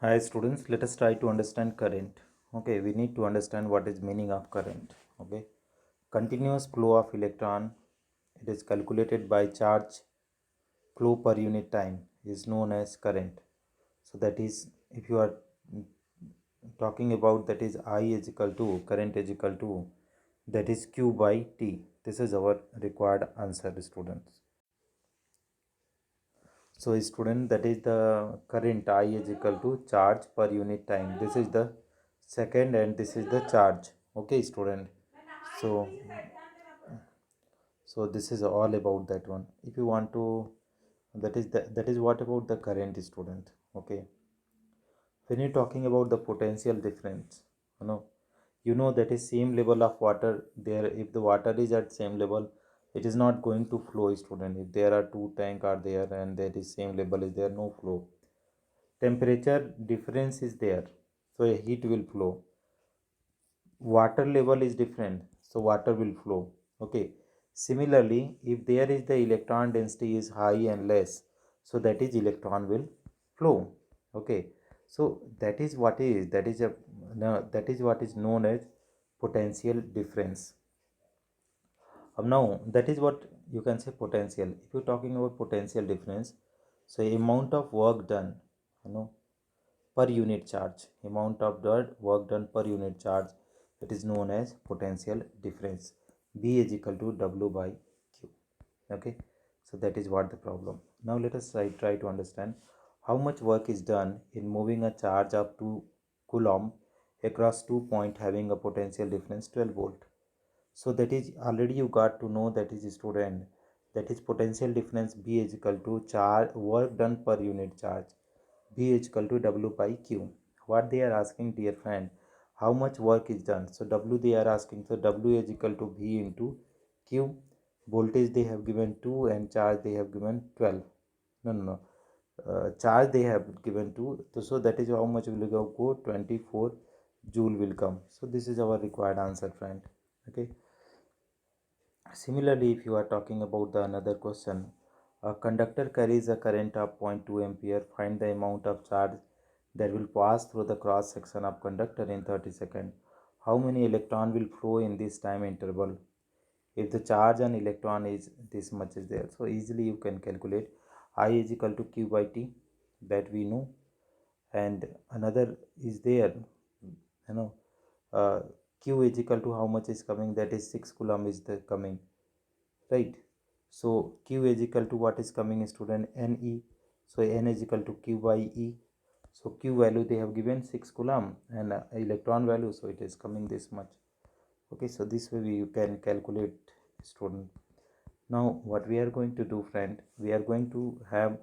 Hi students, let us try to understand current. Okay, we need to understand what is meaning of current. Okay, continuous flow of electron. It is calculated by charge flow per unit time is known as current. So that is, if you are talking about, that is I is equal to current is equal to, that is Q by T. This is our required answer, students. So student, that is the current I is equal to charge per unit time. This is the second and this is the charge. Okay student. So this is all about that one. If you want to, that is what about the current, student. Okay. When you're talking about the potential difference, you know, that is same level of water there. If the water is at same level, it is not going to flow, student. If there are two tank are there and there is same level, is there no flow. Temperature difference is there, so a heat will flow. Water level is different, so water will flow. Okay. Similarly, if there is the electron density is high and less, so that is electron will flow. Okay. So that is what is, that is a, no, that is what is known as potential difference. Now that is what you can say potential. If you're talking about potential difference, so amount of work done, you know, per unit charge, amount of work done per unit charge, it is known as potential difference. B is equal to W by Q. Okay. So that is what the problem. Now let us try to understand how much work is done in moving a charge of 2 coulomb across 2 points having a potential difference 12 volt. So that is already you got to know, that is student, that is potential difference B is equal to charge work done per unit charge. B is equal to W by Q. What they are asking, dear friend, how much work is done. So W they are asking, so W is equal to V into Q. Voltage they have given 2 and charge they have given 12. No. Charge they have given 2. So that is how much will go 24 joule will come. So this is our required answer, friend. Okay. Similarly, if you are talking about the another question, a conductor carries a current of 0.2 ampere. Find the amount of charge that will pass through the cross section of conductor in 30 seconds. How many electron will flow in this time interval? If the charge on electron is this much is there, so easily you can calculate. I is equal to Q by T, that we know, and another is there, you know, uh, Q is equal to how much is coming, that is 6 coulomb is the coming, right? So Q is equal to what is coming, student, Ne. So N is equal to Q by E. So Q value they have given 6 coulomb and electron value, so it is coming this much. Okay. So this way you can calculate, student. Now what we are going to do, friend, we are going to have